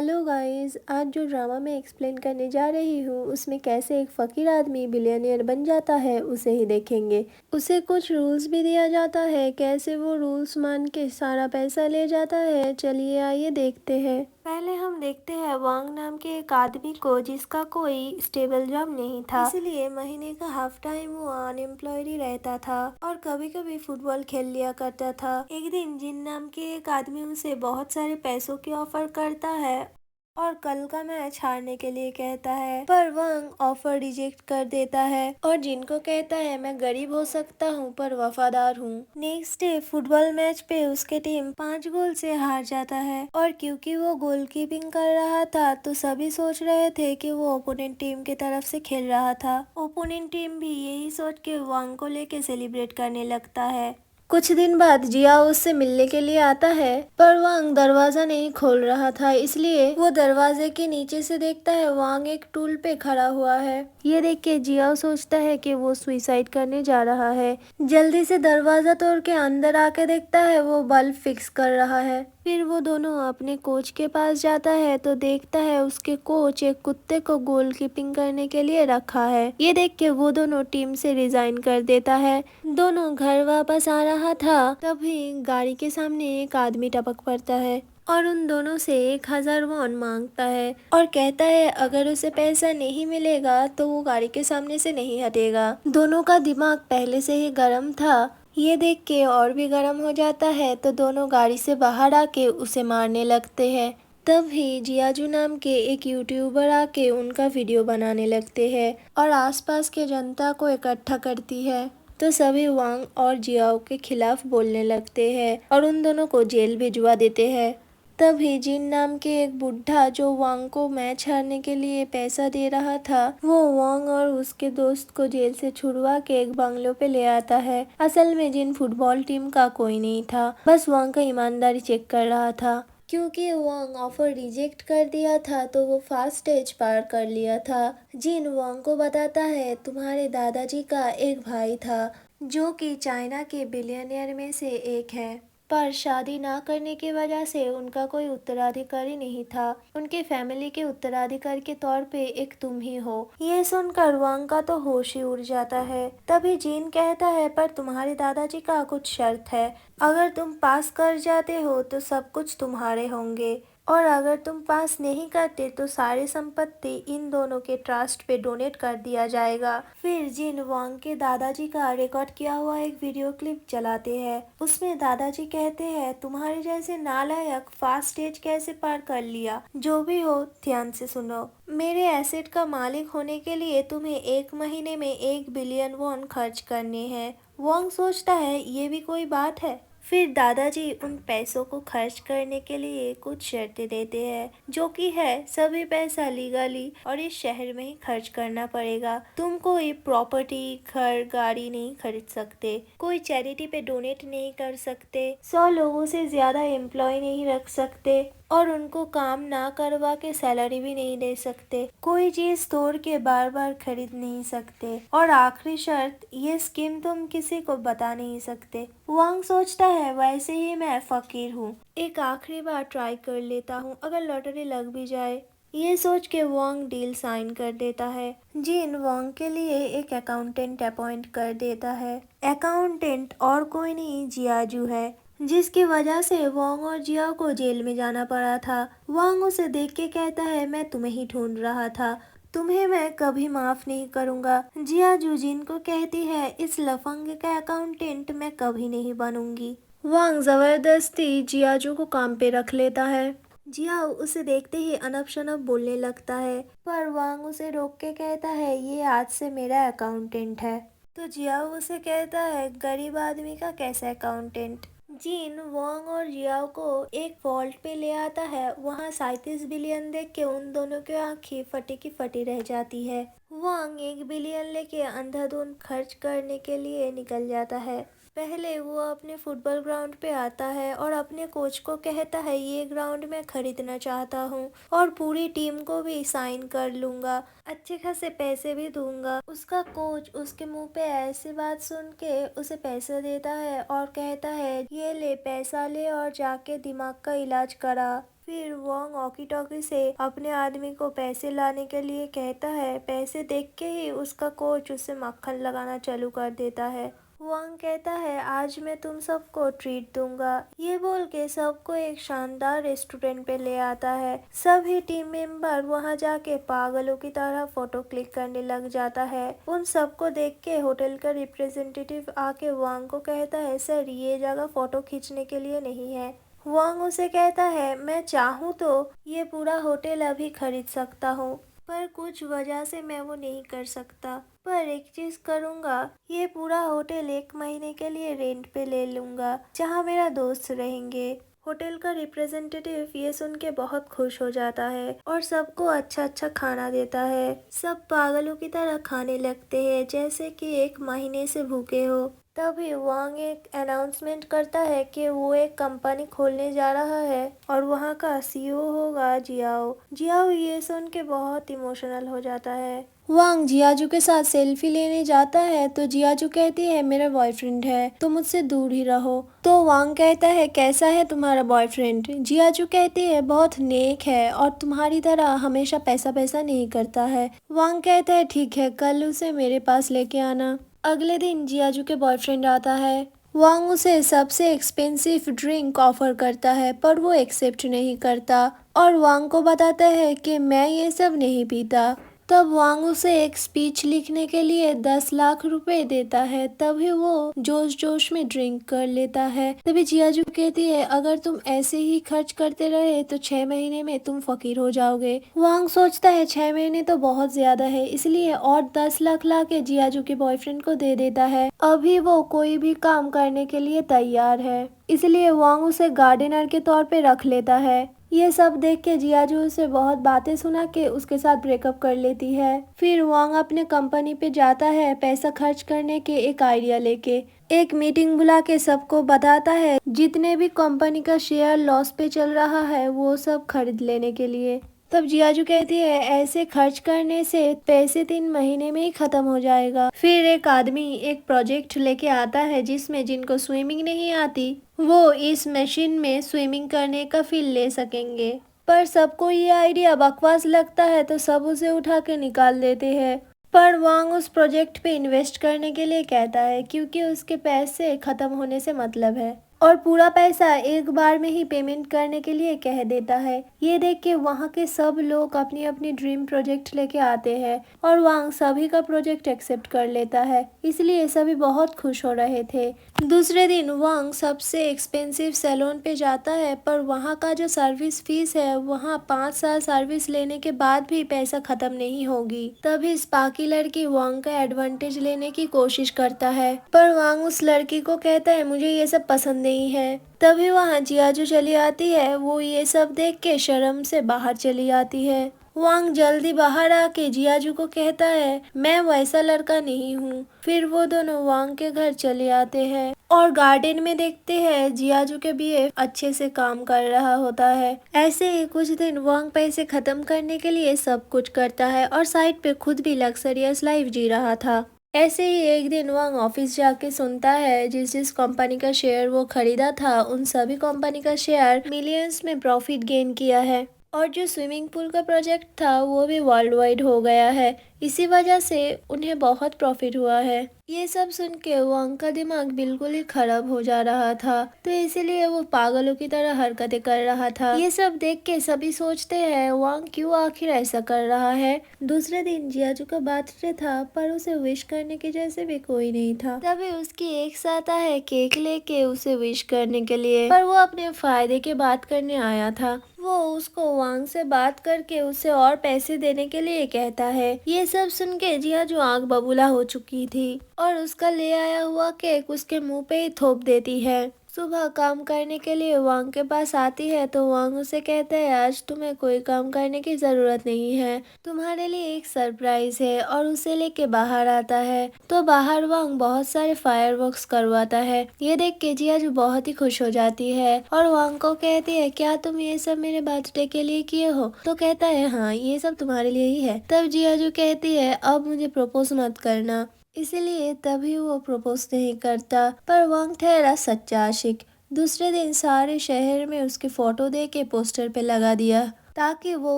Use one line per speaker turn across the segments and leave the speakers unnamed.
Hello guys, आज जो drama मैं एक्सप्लेन करने जा रही हूँ उसमें कैसे एक फ़कीर आदमी बिलियनियर बन जाता है उसे ही देखेंगे। उसे कुछ रूल्स भी दिया जाता है, कैसे वो रूल्स मान के सारा पैसा ले जाता है। चलिए आइए देखते हैं। पहले हम देखते हैं वांग नाम के एक आदमी को जिसका कोई स्टेबल जॉब नहीं था, इसलिए महीने का हाफ टाइम वो अनएम्प्लॉयड ही रहता था और कभी कभी फुटबॉल खेल लिया करता था। एक दिन जिन नाम के एक आदमी उसे बहुत सारे पैसों की ऑफर करता है और कल का मैच हारने के लिए कहता है, पर वांग ऑफर रिजेक्ट कर देता है और जिनको कहता है मैं गरीब हो सकता हूँ पर वफादार हूँ। नेक्स्ट डे फुटबॉल मैच पे उसके टीम 5 गोल से हार जाता है और क्योंकि वो गोलकीपिंग कर रहा था तो सभी सोच रहे थे कि वो ओपोनेंट टीम की तरफ से खेल रहा था। ओपोनेंट टीम भी यही सोच के वांग को लेके सेलिब्रेट करने लगता है। कुछ दिन बाद जिया उससे मिलने के लिए आता है, पर वांग दरवाजा नहीं खोल रहा था, इसलिए वो दरवाजे के नीचे से देखता है वांग एक टूल पे खड़ा हुआ है। ये देख के जिया सोचता है कि वो सुसाइड करने जा रहा है। जल्दी से दरवाजा तोड़ के अंदर आके देखता है वो बल्ब फिक्स कर रहा है। फिर वो दोनों अपने कोच के पास जाता है तो देखता है उसके कोच एक कुत्ते को गोलकीपिंग करने के लिए रखा है। ये देख के वो दोनों टीम से रिजाइन कर देता है। दोनों घर वापस आ रहा था तभी गाड़ी के सामने एक आदमी टपक पड़ता है और उन दोनों से 1000 वॉन मांगता है और कहता है अगर उसे पैसा नहीं मिलेगा तो वो गाड़ी के सामने से नहीं हटेगा। दोनों का दिमाग पहले से ही गर्म था। ये देख के और भी गर्म हो जाता है तो दोनों गाड़ी से बाहर आके उसे मारने लगते हैं। तभी जियाजू नाम के एक यूट्यूबर आके उनका वीडियो बनाने लगते हैं और आसपास के जनता को इकट्ठा करती है तो सभी वांग और जियाओ के खिलाफ बोलने लगते हैं और उन दोनों को जेल भिजवा देते हैं। तभी जिन नाम के एक बुढ़ा जो वांग को मैच हारने के लिए पैसा दे रहा था, वो वांग और उसके दोस्त को जेल से छुड़वा के एक बंगलो पे ले आता है। असल में जिन फुटबॉल टीम का कोई नहीं था, बस वांग का ईमानदारी चेक कर रहा था। क्योंकि वांग ऑफर रिजेक्ट कर दिया था तो वो फास्ट स्टेज पार कर लिया था। जिन वांग को बताता है तुम्हारे दादाजी का एक भाई था जो कि चाइना के बिलियनियर में से एक है, पर शादी ना करने की वजह से उनका कोई उत्तराधिकारी नहीं था। उनके फैमिली के उत्तराधिकारी के तौर पे एक तुम ही हो। ये सुनकर वांग का तो होश ही उड़ जाता है। तभी जीन कहता है पर तुम्हारे दादाजी का कुछ शर्त है, अगर तुम पास कर जाते हो तो सब कुछ तुम्हारे होंगे और अगर तुम पास नहीं करते तो सारी संपत्ति इन दोनों के ट्रस्ट पे डोनेट कर दिया जाएगा। फिर जिन वांग के दादाजी का रिकॉर्ड किया हुआ एक वीडियो क्लिप चलाते हैं। उसमें दादाजी कहते हैं तुम्हारे जैसे नालायक फास्ट स्टेज कैसे पार कर लिया। जो भी हो ध्यान से सुनो, मेरे एसेट का मालिक होने के लिए तुम्हें 1 महीने में 1 बिलियन वॉन खर्च करने हैं। वांग सोचता है ये भी कोई बात है। फिर दादाजी उन पैसों को खर्च करने के लिए कुछ शर्तें देते हैं, जो कि है सभी पैसा लीगली और इस शहर में ही खर्च करना पड़ेगा। तुम कोई प्रॉपर्टी, घर, गाड़ी नहीं खरीद सकते, कोई चैरिटी पे डोनेट नहीं कर सकते, 100 लोगों से ज्यादा एम्प्लॉय नहीं रख सकते और उनको काम ना करवा के सैलरी भी नहीं दे सकते, कोई चीज तोड़ के बार बार खरीद नहीं सकते और आखिरी शर्त ये स्कीम तुम किसी को बता नहीं सकते। वांग सोचता है वैसे ही मैं फकीर हूँ, एक आखिरी बार ट्राई कर लेता हूँ, अगर लॉटरी लग भी जाए। ये सोच के वांग डील साइन कर देता है। जिन वांग के लिए एक अकाउंटेंट अपॉइंट कर देता है। अकाउंटेंट और कोई नहीं जियाजू है, जिसकी वजह से वांग और जियाओ को जेल में जाना पड़ा था। वांग उसे देख के कहता है मैं तुम्हें ही ढूंढ रहा था, तुम्हें मैं कभी माफ नहीं करूंगा। जियाजू जिन को कहती है इस लफंगे का अकाउंटेंट मैं कभी नहीं बनूंगी। वांग जबरदस्ती जियाजू को काम पे रख लेता है। जियाओ उसे देखते ही अनप शनप बोलने लगता है, पर वांग उसे रोक के कहता है ये आज से मेरा अकाउंटेंट है। तो जियाओ उसे कहता है गरीब आदमी का कैसा अकाउंटेंट। जीन वांग और जियाओ को एक वॉल्ट पे ले आता है। वहाँ 37 बिलियन देख के उन दोनों की आंखें फटी की फटी रह जाती है। वांग 1 बिलियन लेके अंधाधुंध खर्च करने के लिए निकल जाता है। पहले वो अपने फुटबॉल ग्राउंड पे आता है और अपने कोच को कहता है ये ग्राउंड मैं खरीदना चाहता हूँ और पूरी टीम को भी साइन कर लूंगा, अच्छे खासे पैसे भी दूंगा। उसका कोच उसके मुंह पे ऐसी बात सुन के उसे पैसा देता है और कहता है ये ले पैसा ले और जाके दिमाग का इलाज करा। फिर वॉन्ग वॉकी टॉकी से अपने आदमी को पैसे लाने के लिए कहता है। पैसे देख के ही उसका कोच उसे मक्खन लगाना चालू कर देता है। वांग कहता है आज मैं तुम सबको ट्रीट दूंगा। ये बोल के सबको एक शानदार रेस्टोरेंट पे ले आता है। सभी टीम मेंबर वहां जाके पागलों की तरह फोटो क्लिक करने लग जाता है। उन सबको देख के होटल का रिप्रेजेंटेटिव आके वांग को कहता है सर ये जगह फोटो खींचने के लिए नहीं है। वांग उसे कहता है मैं चाहूँ तो ये पूरा होटल अभी खरीद सकता हूँ, पर कुछ वजह से मैं वो नहीं कर सकता। पर एक चीज करूँगा, ये पूरा होटल 1 महीने के लिए रेंट पे ले लूँगा जहाँ मेरा दोस्त रहेंगे। होटल का रिप्रेजेंटेटिव ये सुन के बहुत खुश हो जाता है और सबको अच्छा अच्छा खाना देता है। सब पागलों की तरह खाने लगते हैं जैसे कि 1 महीने से भूखे हो। तभी वांग एक अनाउंसमेंट करता है कि वो एक कंपनी खोलने जा रहा है और वहाँ का सीईओ होगा जियाओ। जियाओ ये सुन के बहुत इमोशनल हो जाता है। वांग जियाजू के साथ सेल्फी लेने जाता है तो जियाजू कहती है मेरा बॉयफ्रेंड है तो मुझसे दूर ही रहो। तो वांग कहता है कैसा है तुम्हारा बॉयफ्रेंड? जियाजू कहती है बहुत नेक है और तुम्हारी तरह हमेशा पैसा पैसा नहीं करता है। वांग कहता है ठीक है कल उसे मेरे पास लेके आना। अगले दिन जियाजू के बॉयफ्रेंड आता है। वांग उसे सबसे एक्सपेंसिव ड्रिंक ऑफर करता है पर वो एक्सेप्ट नहीं करता और वांग को बताता है कि मैं ये सब नहीं पीता। तब वांग उसे एक स्पीच लिखने के लिए 10 लाख रुपए देता है। तभी वो जोश जोश में ड्रिंक कर लेता है। तभी जियाजू कहती है अगर तुम ऐसे ही खर्च करते रहे तो 6 महीने में तुम फकीर हो जाओगे। वांग सोचता है 6 महीने तो बहुत ज्यादा है, इसलिए और 10 लाख ला के जियाजू के बॉयफ्रेंड को दे देता है। अभी वो कोई भी काम करने के लिए तैयार है, इसलिए वांग उसे गार्डनर के तौर पे रख लेता है। ये सब देख के जियाजू उसे बहुत बातें सुना के उसके साथ ब्रेकअप कर लेती है। फिर वांग अपने कंपनी पे जाता है पैसा खर्च करने के एक आइडिया लेके। एक मीटिंग बुला के सबको बताता है जितने भी कंपनी का शेयर लॉस पे चल रहा है वो सब खरीद लेने के लिए। तब जियाजू कहती है ऐसे खर्च करने से पैसे 3 महीने में ही खत्म हो जाएगा। फिर एक आदमी एक प्रोजेक्ट लेके आता है जिसमें जिनको स्विमिंग नहीं आती वो इस मशीन में स्विमिंग करने का फील ले सकेंगे। पर सबको ये आइडिया बकवास लगता है तो सब उसे उठा के निकाल देते हैं। पर वांग उस प्रोजेक्ट पे इन्वेस्ट करने के लिए कहता है क्योंकि उसके पैसे खत्म होने से मतलब है और पूरा पैसा एक बार में ही पेमेंट करने के लिए कह देता है। ये देख के वहाँ के सब लोग अपनी अपनी ड्रीम प्रोजेक्ट लेके आते हैं और वांग सभी का प्रोजेक्ट एक्सेप्ट कर लेता है, इसलिए सभी बहुत खुश हो रहे थे। दूसरे दिन वांग सबसे एक्सपेंसिव सैलून पे जाता है पर वहाँ का जो सर्विस फीस है वहाँ 5 साल सर्विस लेने के बाद भी पैसा खत्म नहीं होगी। तभी स्पार्की लड़की वांग का एडवांटेज लेने की कोशिश करता है पर वांग उस लड़की को कहता है मुझे ये सब पसंद नहीं है। तभी वहाँ जियाजू चली आती है। वो ये सब देख के शर्म से बाहर चली आती है। वांग जल्दी बाहर आके जियाजू को कहता है मैं वैसा लड़का नहीं हूँ। फिर वो दोनों वांग के घर चले आते हैं और गार्डन में देखते हैं जियाजू के बीएफ अच्छे से काम कर रहा होता है। ऐसे ही कुछ दिन वांग पैसे खत्म करने के लिए सब कुछ करता है और साइड पे खुद भी लग्जरियस लाइफ जी रहा था। ऐसे ही एक दिन वांग ऑफिस जाके सुनता है जिस जिस कंपनी का शेयर वो खरीदा था उन सभी कंपनी का शेयर मिलियंस में प्रॉफिट गेन किया है और जो स्विमिंग पूल का प्रोजेक्ट था वो भी वर्ल्ड वाइड हो गया है। इसी वजह से उन्हें बहुत प्रॉफिट हुआ है। ये सब सुन के वांग का दिमाग बिल्कुल ही खराब हो जा रहा था तो इसीलिए वो पागलों की तरह हरकतें कर रहा था। ये सब देख के सभी सोचते हैं वांग क्यों आखिर ऐसा कर रहा है। दूसरे दिन जियाजू का बर्थडे था पर उसे विश करने के जैसे भी कोई नहीं था। तभी उसकी एक्स आता है केक लेके उसे विश करने के लिए, पर वो अपने फायदे की बात करने आया था। वो उसको वांग से बात करके उसे और पैसे देने के लिए कहता है। ये सब सुन के जियाजू आग बबूला हो चुकी थी और उसका ले आया हुआ केक उसके मुंह पे ही थोप देती है। सुबह काम करने के लिए वांग के पास आती है तो वांग उसे कहता है आज तुम्हें कोई काम करने की जरूरत नहीं है, तुम्हारे लिए एक सरप्राइज है और उसे लेके बाहर आता है। तो बाहर वांग बहुत सारे फायरवर्क्स करवाता है। ये देख के जियाजू बहुत ही खुश हो जाती है और वांग को कहती है क्या तुम ये सब मेरे बर्थडे के लिए किए हो? तो कहता है हाँ ये सब तुम्हारे लिए ही है। तब जियाजू कहती है अब मुझे प्रपोज मत करना, इसलिए तभी वो प्रपोज नहीं करता। पर वांग ठहरा सच्चा आशिक। दूसरे दिन सारे शहर में उसकी फोटो दे के पोस्टर पे लगा दिया ताकि वो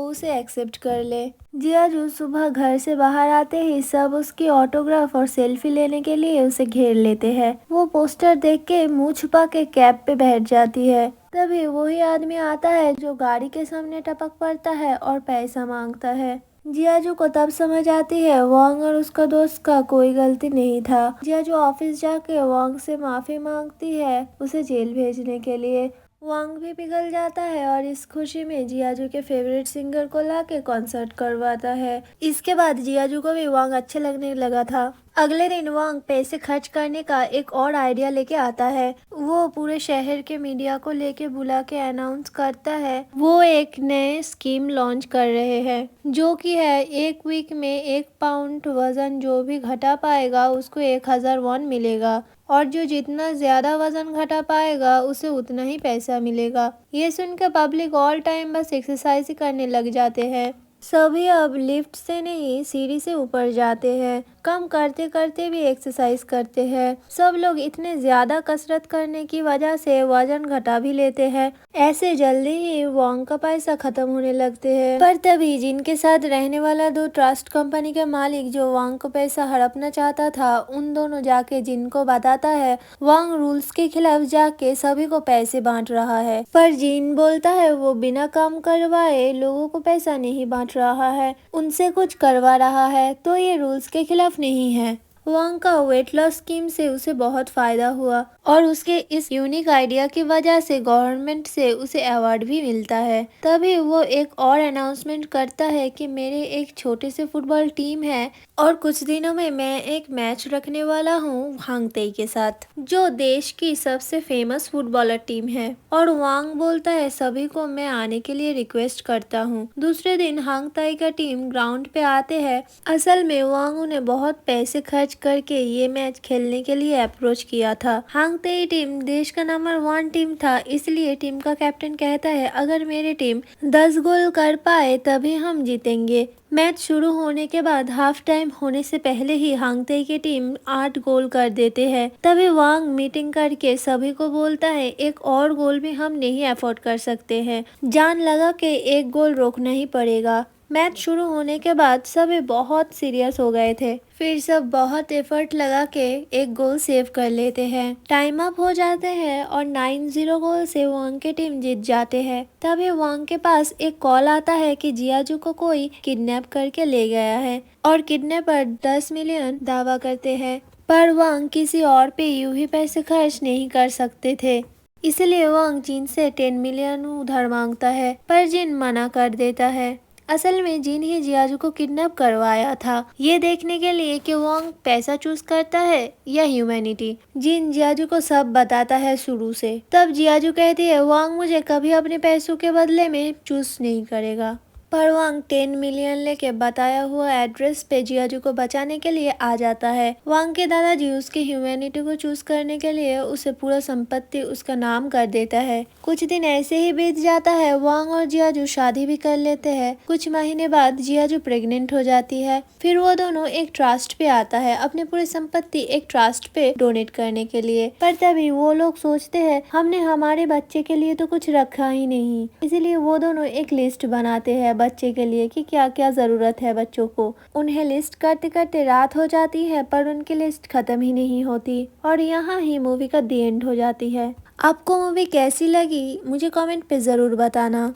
उसे एक्सेप्ट कर ले। जियाजू सुबह घर से बाहर आते ही सब उसकी ऑटोग्राफ और सेल्फी लेने के लिए उसे घेर लेते हैं। वो पोस्टर देख के मुंह छुपा के कैब पे बैठ जाती है। तभी वही आदमी आता है जो गाड़ी के सामने टपक पड़ता है और पैसा मांगता है। जियाजू को तब समझ आती है वांग और उसका दोस्त का कोई गलती नहीं था। जियाजू ऑफिस जाके वांग से माफी मांगती है उसे जेल भेजने के लिए। वांग भी पिघल जाता है और इस खुशी में जियाजू के फेवरेट सिंगर को लाके कॉन्सर्ट करवाता है। इसके बाद जियाजू को भी वांग अच्छे लगने लगा था। अगले दिन वांग पैसे खर्च करने का एक और आइडिया लेके आता है। वो पूरे शहर के मीडिया को लेके बुला के अनाउंस करता है वो एक नए स्कीम लॉन्च कर रहे हैं जो कि है 1 वीक में 1 पाउंड वजन जो भी घटा पाएगा उसको 1000 वॉन मिलेगा और जो जितना ज्यादा वजन घटा पाएगा उसे उतना ही पैसा मिलेगा। ये सुनकर पब्लिक ऑल टाइम बस एक्सरसाइज ही करने लग जाते हैं। सभी अब लिफ्ट से नहीं सीढ़ी से ऊपर जाते हैं। कम करते करते भी एक्सरसाइज करते हैं। सब लोग इतने ज्यादा कसरत करने की वजह से वजन घटा भी लेते हैं। ऐसे जल्दी ही वांग का पैसा खत्म होने लगते हैं। पर तभी जिनके साथ रहने वाला 2 ट्रस्ट कंपनी के मालिक जो वांग को पैसा हड़पना चाहता था उन दोनों जाके जिनको बताता है वांग रूल्स के खिलाफ जाके सभी को पैसे बांट रहा है। पर जिन बोलता है वो बिना काम करवाए लोगों को पैसा नहीं बांट रहा है, उनसे कुछ करवा रहा है, तो ये रूल्स के खिलाफ नहीं है। वांग का वेट लॉस स्कीम से उसे बहुत फायदा हुआ और उसके इस यूनिक आइडिया की वजह से गवर्नमेंट से उसे अवार्ड भी मिलता है। तभी वो एक और अनाउंसमेंट करता है कि मेरे एक छोटे से फुटबॉल टीम है और कुछ दिनों में मैं एक मैच रखने वाला हूँ हांग तेई के साथ जो देश की सबसे फेमस फुटबॉलर टीम है। और वांग बोलता है सभी को मैं आने के लिए रिक्वेस्ट करता हूँ। दूसरे दिन हांग तेई का टीम ग्राउंड पे आते हैं। असल में वांग उन्हें बहुत पैसे खर्च करके ये मैच खेलने के लिए अप्रोच किया था। हांग तेई टीम देश का नंबर 1 टीम था, इसलिए टीम का कैप्टन कहता है अगर मेरी टीम 10 गोल कर पाए तभी हम जीतेंगे। मैच शुरू होने के बाद हाफ टाइम होने से पहले ही हांग तेई की टीम 8 गोल कर देते हैं। तभी वांग मीटिंग करके सभी को बोलता है एक और गोल भी हम नहीं अफोर्ड कर सकते हैं, जान लगा के एक गोल रोकना ही पड़ेगा। मैच शुरू होने के बाद सभी बहुत सीरियस हो गए थे। फिर सब बहुत एफर्ट लगा के एक गोल सेव कर लेते हैं। टाइम अप हो जाते हैं और 9-0 गोल से वांग की टीम जीत जाते हैं। तभी वांग के पास एक कॉल आता है कि जियाजू को कोई किडनैप करके ले गया है और किडनैपर 10 मिलियन दावा करते हैं। पर वांग किसी और पे यूं ही पैसे खर्च नहीं कर सकते थे, इसलिए वांग जिन से 10 मिलियन उधार मांगता है पर जिन मना कर देता है। असल में जिन ही जियाजू को किडनैप करवाया था ये देखने के लिए कि वांग पैसा चूज करता है या ह्यूमैनिटी। जिन जियाजू को सब बताता है शुरू से। तब जियाजू कहती है वांग मुझे कभी अपने पैसों के बदले में चूज नहीं करेगा। पर वांग 10 मिलियन लेके बताया हुआ एड्रेस पे जियाजू को बचाने के लिए आ जाता है। वांग के दादाजी उसकी ह्यूमैनिटी को चूज करने के लिए उसे पूरा संपत्ति उसका नाम कर देता है। कुछ दिन ऐसे ही बीत जाता है। वांग और जियाजू शादी भी कर लेते हैं। कुछ महीने बाद जियाजू प्रेग्नेंट हो जाती है। फिर वो दोनों एक ट्रस्ट पे आता है अपने पूरी संपत्ति एक ट्रस्ट पे डोनेट करने के लिए। पर तभी वो लोग सोचते हैं हमने हमारे बच्चे के लिए तो कुछ रखा ही नहीं, इसीलिए वो दोनों एक लिस्ट बनाते हैं बच्चे के लिए कि क्या क्या जरूरत है बच्चों को। उन्हें लिस्ट करते करते रात हो जाती है पर उनकी लिस्ट खत्म ही नहीं होती और यहाँ ही मूवी का दी एंड हो जाती है। आपको मूवी कैसी लगी मुझे कमेंट पे जरूर बताना।